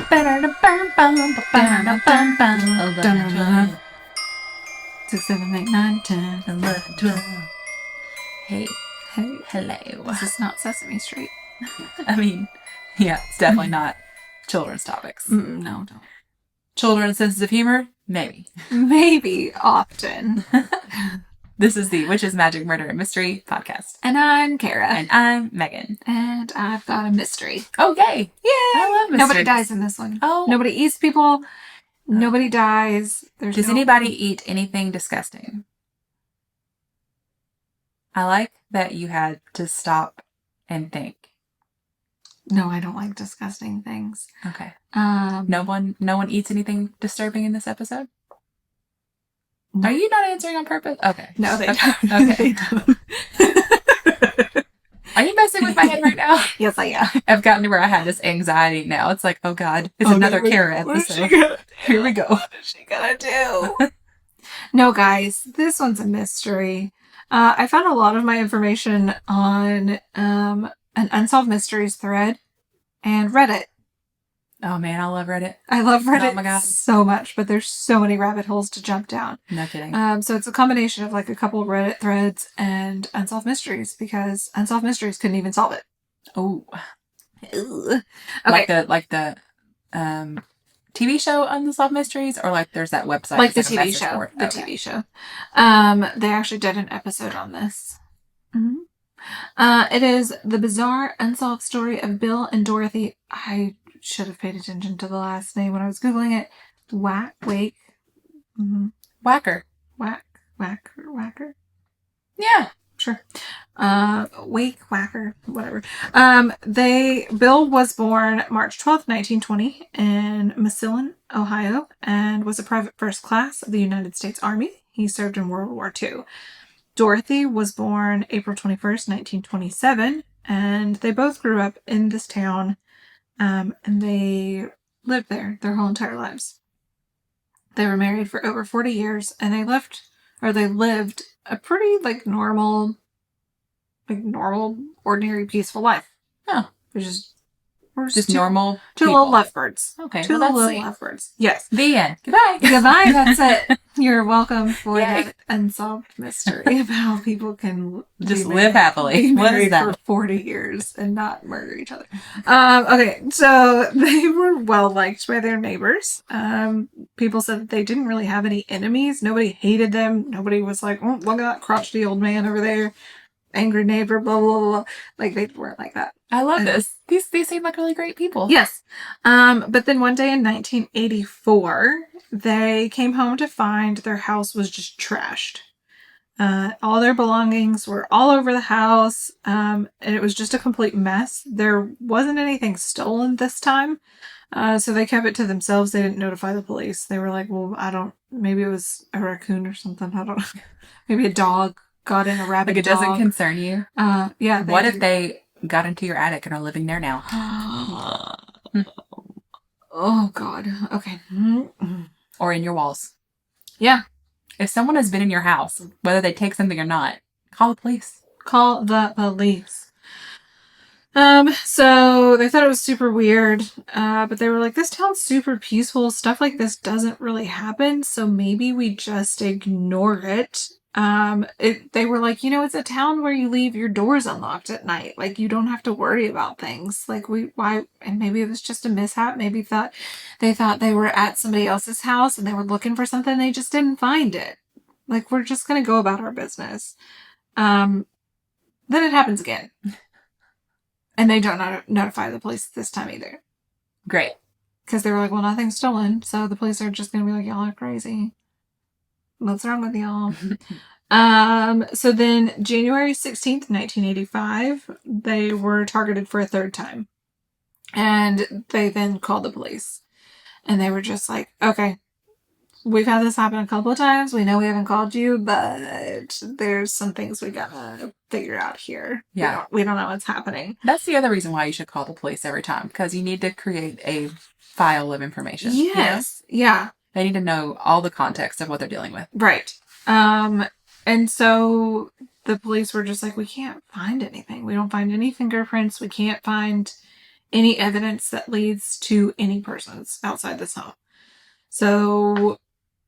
6, 7, 8, 9, 10, 11, 12. Hey, Hey, hello. this is not Sesame Street. I mean, yeah, it's definitely not children's topics. No, don't. Children's senses of humor? Maybe. Maybe often. This is the Witches, Magic, Murder, and Mystery podcast. And I'm Kara. And I'm Megan. And I've got a mystery. Oh, yay! Yay! I love mysteries. Nobody dies in this one. Oh. Nobody eats people. Nobody dies. Does anybody eat anything disgusting? I like that you had to stop and think. No, I don't like disgusting things. Okay. No one eats anything disturbing in this episode? No. Are you not answering on purpose? Okay. No, they don't. Okay. They don't. Are you messing with my head right now? Yes, I am. I've gotten to where I have this anxiety now. It's like, oh God, it's another Kara episode. Here we go. What is she gonna do? No, guys, this one's a mystery. I found a lot of my information on an Unsolved Mysteries thread and Reddit. Oh man, I love Reddit. I love Reddit oh my God. so much, but there's so many rabbit holes to jump down. No kidding. So it's a combination of like a couple of Reddit threads and Unsolved Mysteries because Unsolved Mysteries couldn't even solve it. Oh. Okay. Like the TV show Unsolved Mysteries, or like there's that website. Like the like TV show. Board. The Okay. TV show. They actually did an episode on this. Mm-hmm. It is the bizarre unsolved story of Bill and Dorothy. I should have paid attention to the last name when I was Googling it. Wacker. Wacker. Yeah, sure. Wacker, whatever. Bill was born March 12th, 1920 in Massillon, Ohio, and was a private first class of the United States Army. He served in World War II. Dorothy was born April 21st, 1927, and they both grew up in this town, and they lived there their whole entire lives. They were married for over 40 years, and they lived a pretty, normal, ordinary, peaceful life. Oh. We're just normal Two people. little lovebirds. Okay, Two well, little sweet. lovebirds. Yes. The end. Goodbye. Goodbye. That's it. You're welcome for Yay. that unsolved mystery of how people can Just be live happily. be What is married that? for 40 years and not murder each other. Okay, so they were well liked by their neighbors. People said that they didn't really have any enemies. Nobody hated them. Nobody was like, oh, look at that crotchety old man over there. Angry neighbor, blah, blah, blah. Like, they weren't like that. I love this. These seem like really great people. Yes. But then one day in 1984, they came home to find their house was just trashed. All their belongings were all over the house. And it was just a complete mess. There wasn't anything stolen this time. So they kept it to themselves. They didn't notify the police. They were like, well, maybe it was a raccoon or something. I don't know. Maybe a dog got in, a rabid Like it dog. doesn't concern you? Yeah. What if they got into your attic and are living there now? Oh, God. Okay. Or in your walls? Yeah. If someone has been in your house, whether they take something or not, call the police. Call the police. So they thought it was super weird, but they were like, this town's super peaceful. Stuff like this doesn't really happen, so maybe we just ignore it. They were like, it's a town where you leave your doors unlocked at night. Like, you don't have to worry about things. Like, and maybe it was just a mishap. Maybe they thought they were at somebody else's house and they were looking for something and they just didn't find it. Like, we're just going to go about our business. Then it happens again. And they don't notify the police this time either. Great. Because they were like, well, nothing's stolen. So the police are just going to be like, y'all are crazy. What's wrong with y'all? So then January 16th, 1985, they were targeted for a third time. And they then called the police. And they were just like, okay, we've had this happen a couple of times. We know we haven't called you, but there's some things we gotta figure out here. Yeah. We don't know what's happening. That's the other reason why you should call the police every time, because you need to create a file of information. Yes. Yeah. They need to know all the context of what they're dealing with. Right. And so the police were just like, we can't find anything. We don't find any fingerprints. We can't find any evidence that leads to any persons outside this home. So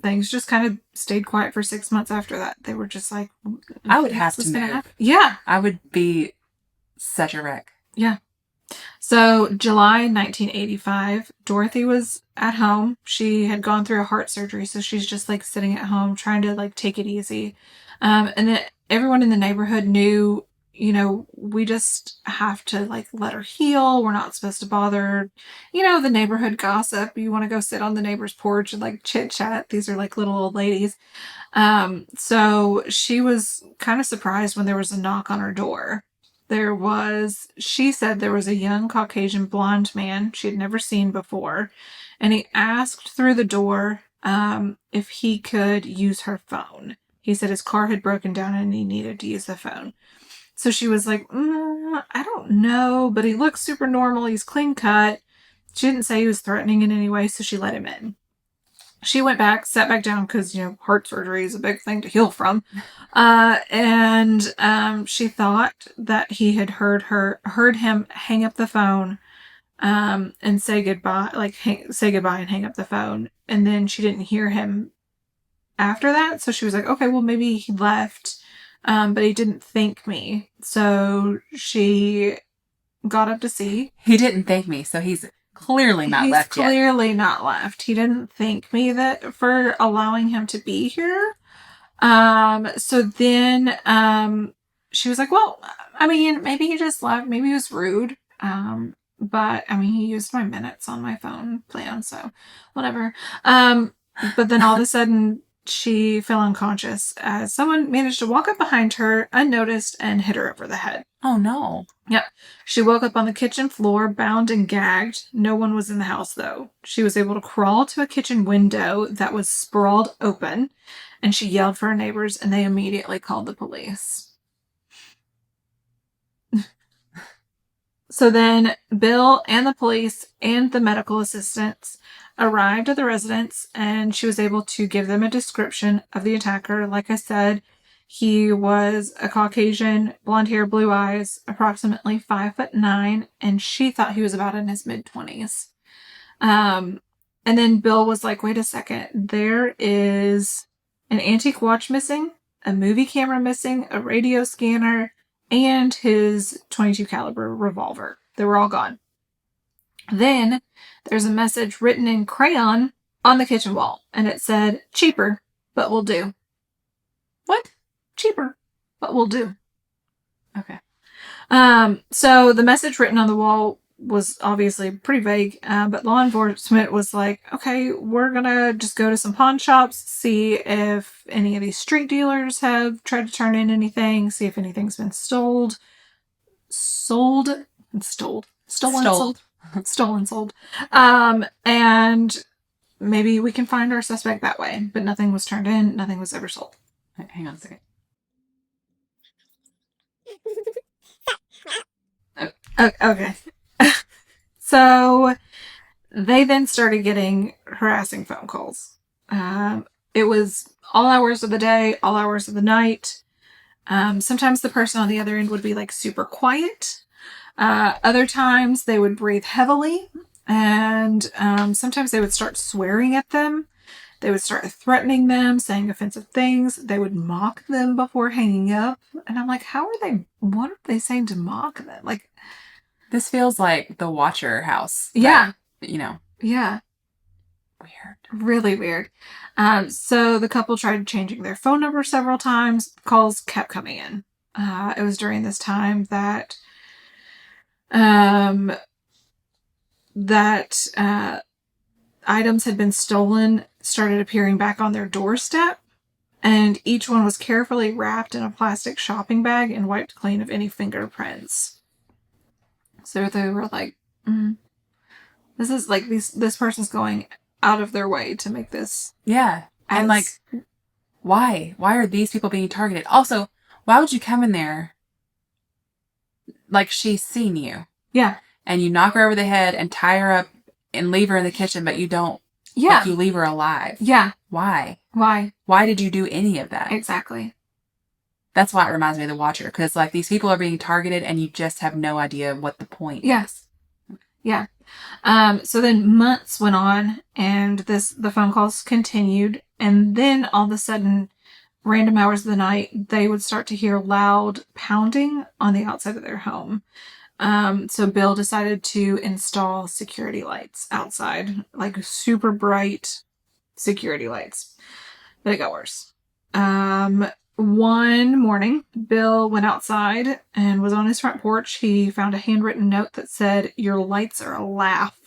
things just kind of stayed quiet for 6 months after that. They were just like, I would have to move. Yeah. I would be such a wreck. Yeah. So July 1985, Dorothy was at home. She had gone through a heart surgery, so she's just like sitting at home trying to like take it easy. And then everyone in the neighborhood knew, you know, we just have to like let her heal. We're not supposed to bother, you know, the neighborhood gossip. You want to go sit on the neighbor's porch and like chit chat. These are like little old ladies. So she was kind of surprised when there was a knock on her door. She said there was a young Caucasian blonde man she had never seen before, and he asked through the door if he could use her phone. He said his car had broken down and he needed to use the phone. So she was like, I don't know, but he looks super normal. He's clean cut. She didn't say he was threatening in any way, so she let him in. She went back, sat back down because, you know, heart surgery is a big thing to heal from. And she thought that he had heard him hang up the phone and say goodbye, say goodbye and hang up the phone. And then she didn't hear him after that. So she was like, okay, well, maybe he left, but he didn't thank me. So she got up to see. He didn't thank me, so he's clearly not left yet. He's clearly not left. He didn't thank me for allowing him to be here. So then, she was like, well, I mean, maybe he just left. Maybe he was rude. But I mean, he used my minutes on my phone plan, so whatever. But then all of a sudden she fell unconscious as someone managed to walk up behind her unnoticed and hit her over the head. Oh no. Yep. She woke up on the kitchen floor, bound and gagged. No one was in the house, though. She was able to crawl to a kitchen window that was sprawled open, and she yelled for her neighbors, and they immediately called the police. So then Bill and the police and the medical assistants arrived at the residence, and she was able to give them a description of the attacker. Like I said, he was a Caucasian, blonde hair, blue eyes, approximately 5'9", and she thought he was about in his mid-20s. And then Bill was like, wait a second, there is an antique watch missing, a movie camera missing, a radio scanner, and his .22 caliber revolver. They were all gone. Then there's a message written in crayon on the kitchen wall, and it said, cheaper, but will do. What? Cheaper, but will do. Okay. So the message written on the wall was obviously pretty vague, but law enforcement was like, okay, we're gonna just go to some pawn shops, see if any of these street dealers have tried to turn in anything, see if anything's been stolen, sold. And maybe we can find our suspect that way. But nothing was turned in, nothing was ever sold. Hang on a second. Okay. So they then started getting harassing phone calls. It was all hours of the day, all hours of the night. Sometimes the person on the other end would be like super quiet. Other times they would breathe heavily. And sometimes they would start swearing at them. They would start threatening them, saying offensive things. They would mock them before hanging up. And I'm like, what are they saying to mock them? Like, this feels like the Watcher house. Yeah. You know. Yeah. Weird. Really weird. So the couple tried changing their phone number several times. Calls kept coming in. It was during this time that items had been stolen, started appearing back on their doorstep, and each one was carefully wrapped in a plastic shopping bag and wiped clean of any fingerprints. So they were like, this is like this person's going out of their way to make this. Yeah. And like, why? Why are these people being targeted? Also, why would you come in there like she's seen you? Yeah. And you knock her over the head and tie her up and leave her in the kitchen, but you don't. Yeah. Like you leave her alive. Yeah. Why? Why? Why did you do any of that? Exactly. That's why it reminds me of The Watcher. Because like these people are being targeted and you just have no idea what the point. Yes. Yeah. So then months went on, and the phone calls continued, and then all of a sudden, random hours of the night, they would start to hear loud pounding on the outside of their home. So Bill decided to install security lights outside, like super bright security lights. But it got worse. One morning, Bill went outside and was on his front porch. He found a handwritten note that said, "Your lights are a laugh."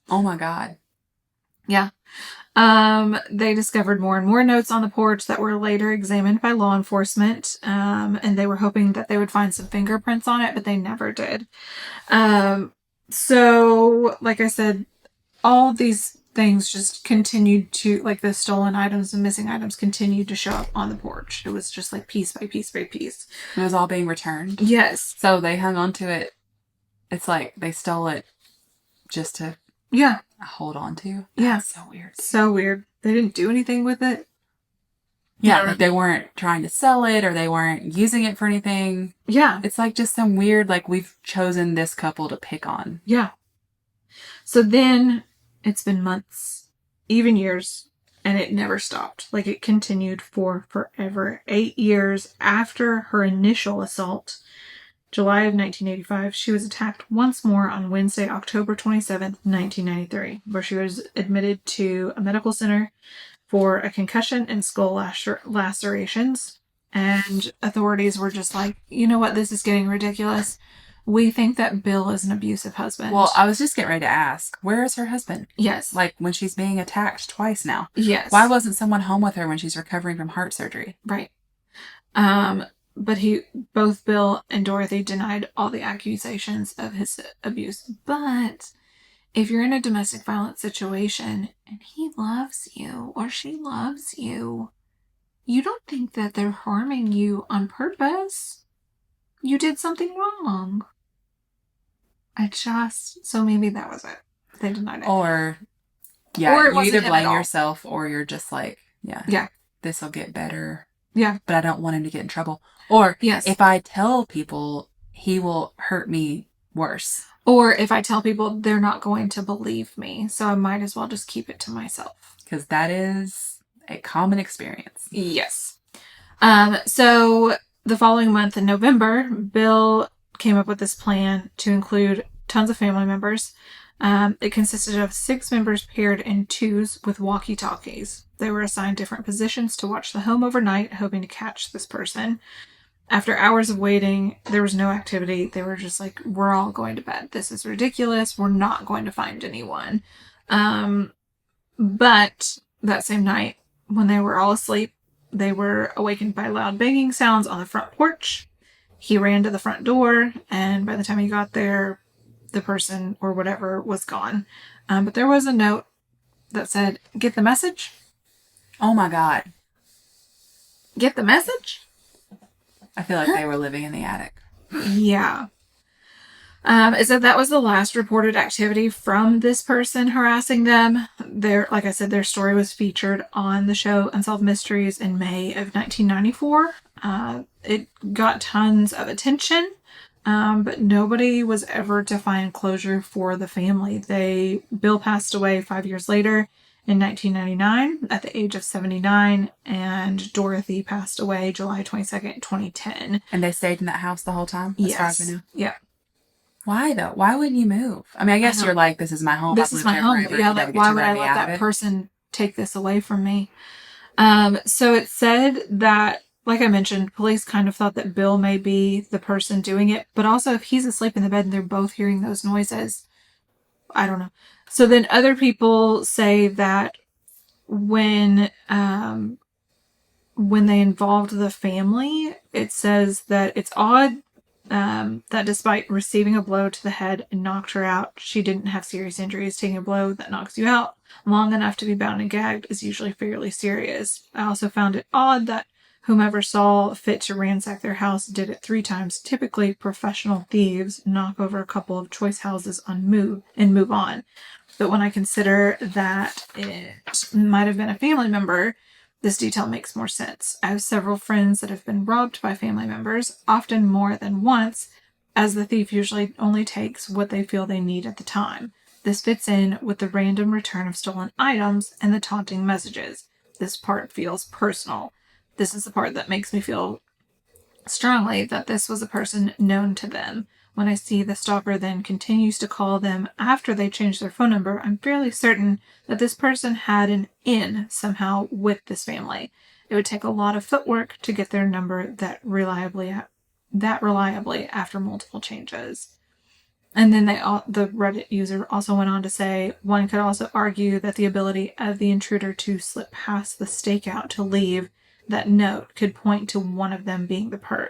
Oh my God. Yeah. They discovered more and more notes on the porch that were later examined by law enforcement. And they were hoping that they would find some fingerprints on it, but they never did. So, like I said, all of these things just continued to, like the stolen items and missing items continued to show up on the porch. It was just like piece by piece by piece. It was all being returned. Yes. So they hung on to it. It's like they stole it just to hold on to. Yeah. That's so weird. So weird. They didn't do anything with it. Yeah, like they weren't trying to sell it or they weren't using it for anything. Yeah. It's like just some weird, like we've chosen this couple to pick on. Yeah. So then it's been months, even years, and it never stopped. Like it continued for forever. 8 years after her initial assault, July of 1985, she was attacked once more on Wednesday, October 27th, 1993, where she was admitted to a medical center for a concussion and skull lacerations. And authorities were just like, you know what, this is getting ridiculous. We think that Bill is an abusive husband. Well, I was just getting ready to ask, where is her husband? Yes. Like when she's being attacked twice now. Yes. Why wasn't someone home with her when she's recovering from heart surgery? Right. But both Bill and Dorothy denied all the accusations of his abuse. But if you're in a domestic violence situation and he loves you or she loves you, you don't think that they're harming you on purpose. You did something wrong. So maybe that was it. They denied it. Or you either blame yourself or you're just like, yeah, this will get better. Yeah. But I don't want him to get in trouble. Or yes, if I tell people, he will hurt me worse. Or if I tell people, they're not going to believe me. So I might as well just keep it to myself. Because that is a common experience. Yes. So the following month in November, Bill came up with this plan to include tons of family members. It consisted of 6 members paired in twos with walkie-talkies. They were assigned different positions to watch the home overnight, hoping to catch this person. After hours of waiting, there was no activity. They were just like, we're all going to bed. This is ridiculous. We're not going to find anyone. But that same night, when they were all asleep, they were awakened by loud banging sounds on the front porch. He ran to the front door, and by the time he got there, the person or whatever was gone. But there was a note that said, "Get the message?" Oh my God. Get the message? I feel like they were living in the attic. Yeah. It said that was the last reported activity from this person harassing them. Like I said, their story was featured on the show Unsolved Mysteries in May of 1994. It got tons of attention, but nobody was ever to find closure for the family. Bill passed away 5 years later in 1999 at the age of 79, and Dorothy passed away July 22nd, 2010. And they stayed in that house the whole time? Yes. As far as I know? Yeah. Why though? Why wouldn't you move? I mean, I guess you're like, this is my home. This is my home. Yeah, like why would I let that person take this away from me? So it said that, like I mentioned, police kind of thought that Bill may be the person doing it, but also if he's asleep in the bed and they're both hearing those noises, I don't know. So then other people say that when they involved the family, it says that it's odd that despite receiving a blow to the head and knocked her out, she didn't have serious injuries. Taking a blow that knocks you out long enough to be bound and gagged is usually fairly serious. I also found it odd that whomever saw fit to ransack their house did it 3 times. Typically, professional thieves knock over a couple of choice houses and move on. But when I consider that it might have been a family member, this detail makes more sense. I have several friends that have been robbed by family members, often more than once, as the thief usually only takes what they feel they need at the time. This fits in with the random return of stolen items and the taunting messages. This part feels personal. This is the part that makes me feel strongly that this was a person known to them. When I see the stalker then continues to call them after they change their phone number, I'm fairly certain that this person had an in somehow with this family. It would take a lot of footwork to get their number that reliably after multiple changes. And then the Reddit user also went on to say, one could also argue that the ability of the intruder to slip past the stakeout to leave that note could point to one of them being the perp.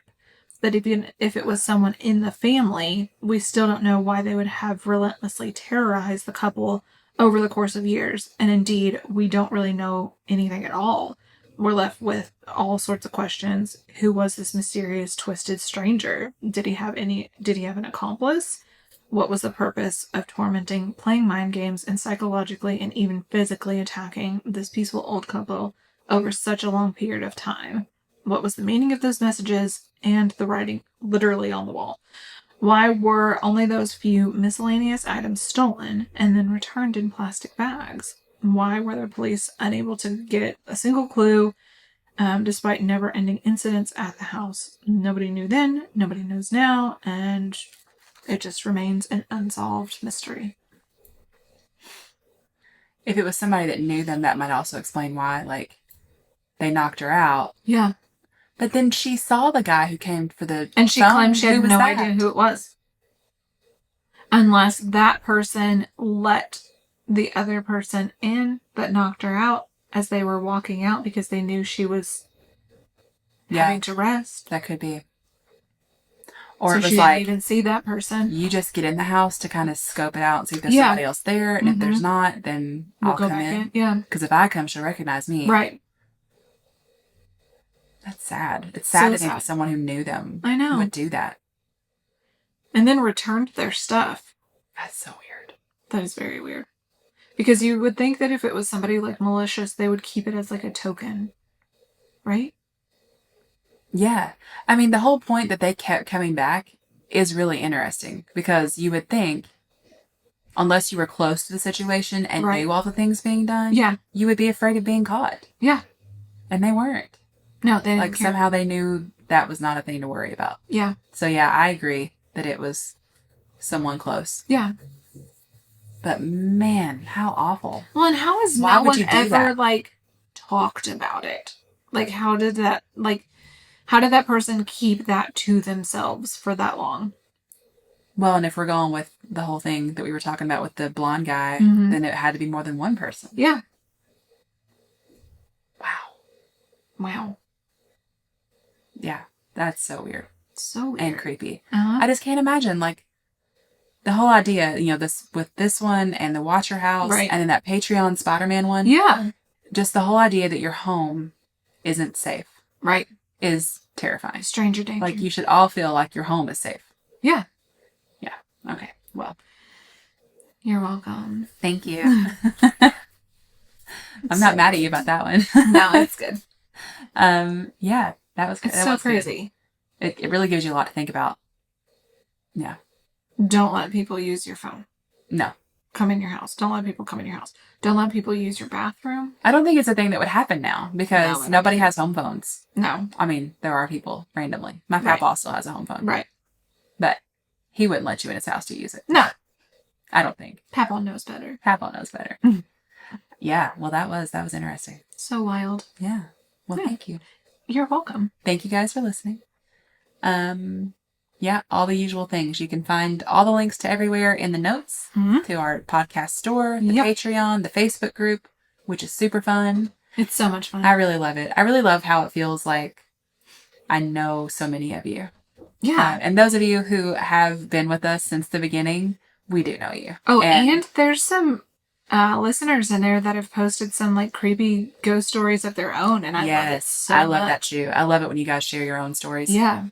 But even if it was someone in the family, we still don't know why they would have relentlessly terrorized the couple over the course of years. And indeed, we don't really know anything at all. We're left with all sorts of questions. Who was this mysterious, twisted stranger? Did he have an accomplice? What was the purpose of tormenting, playing mind games, and psychologically and even physically attacking this peaceful old couple over such a long period of time? What was the meaning of those messages and the writing literally on the wall? Why were only those few miscellaneous items stolen and then returned in plastic bags? Why were the police unable to get a single clue despite never-ending incidents at the house? Nobody knew then, nobody knows now, and it just remains an unsolved mystery. If it was somebody that knew them, that might also explain why, like, they knocked her out. Yeah. But then she saw the guy who came for the And she phone. claimed she had no that? idea who it was. Unless that person let the other person in that knocked her out as they were walking out because they knew she was having to rest. That could be. Or so it was she like, didn't even see that person. You just get in the house to kind of scope it out and see if there's somebody else there. And if there's not, then I'll go come back in. Yeah. Because if I come, she'll recognize me. Right. That's sad. It's sad to think sad. that someone who knew them I would do that. And then returned their stuff. That's so weird. That is very weird. Because you would think that if it was somebody like malicious, they would keep it as like a token. Right? Yeah. I mean, the whole point that they kept coming back is really interesting. Because you would think, unless you were close to the situation and knew all the things being done, you would be afraid of being caught. Yeah. And they weren't. No, they didn't Like, care. somehow they knew that was not a thing to worry about. Yeah. So, yeah, I agree that it was someone close. Yeah. But, man, how awful. Well, and how has no one ever, like, talked about it? Like, how did that person keep that to themselves for that long? Well, and if we're going with the whole thing that we were talking about with the blonde guy, then it had to be more than one person. Yeah. Wow. Yeah, that's so weird. So weird. And creepy. I just can't imagine, like, the whole idea, this with this one and the Watcher House and then that Patreon Spider-Man one. Yeah. Just the whole idea that your home isn't safe. Right. Is terrifying. Stranger danger. Like, you should all feel like your home is safe. Yeah. Yeah. Okay. Well. You're welcome. Thank you. I'm not mad at you about that one. No, it's good. Yeah, that was good. It's so crazy. It really gives you a lot to think about. Yeah. Don't let people use your phone. No. Come in your house. Don't let people come in your house. Don't let people use your bathroom. I don't think it's a thing that would happen now because nobody has home phones. No. I mean, there are people randomly. My papa still has a home phone. Right. But he wouldn't let you in his house to use it. No. I don't think. Papa knows better. Papa knows better. Yeah. Well, that was interesting. So wild. Yeah. Well, thank you. You're welcome. Thank you guys for listening. Yeah, all the usual things. You can find all the links to everywhere in the notes to our podcast store, the Patreon, the Facebook group, which is super fun. It's so much fun. I really love it. I really love how it feels like I know so many of you. Yeah. And those of you who have been with us since the beginning, we do know you. Oh, and there's some listeners in there that have posted some like creepy ghost stories of their own, and I love it so much. I love that too. I love it when you guys share your own stories. Yeah.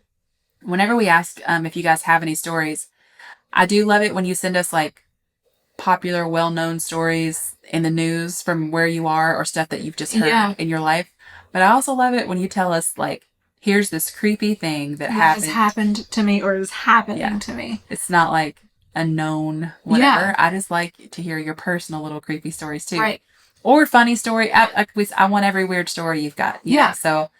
Whenever we ask if you guys have any stories, I do love it when you send us like popular, well-known stories in the news from where you are or stuff that you've just heard in your life. But I also love it when you tell us like, here's this creepy thing that has happened to me or is happening to me. It's not like a known whatever. Yeah. I just like to hear your personal little creepy stories too. Right. Or funny story. I want every weird story you've got. Yeah. So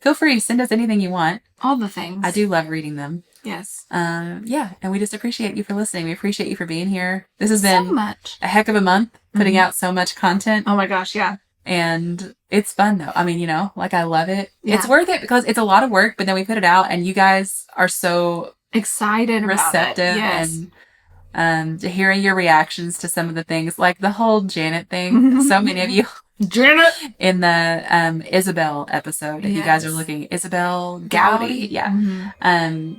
feel free to send us anything you want. All the things. I do love reading them. Yes. Yeah. And we just appreciate you for listening. We appreciate you for being here. This has been so much. A heck of a month putting out so much content. Oh my gosh. Yeah. And it's fun though. I mean, you know, like I love it. Yeah. It's worth it because it's a lot of work, but then we put it out and you guys are so excited, receptive about it. Yes. And hearing your reactions to some of the things, like the whole Janet thing. So many of you Janet in the Isabel episode, you guys are looking Isabel Gowdy. Yeah. Mm-hmm.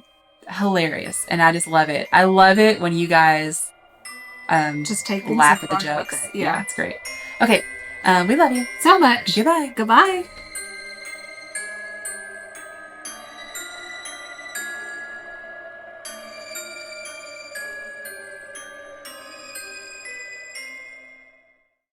Hilarious. And I just love it. I love it when you guys just take laugh at the jokes. Yeah, it's great. Okay. We love you so much. Goodbye. Goodbye.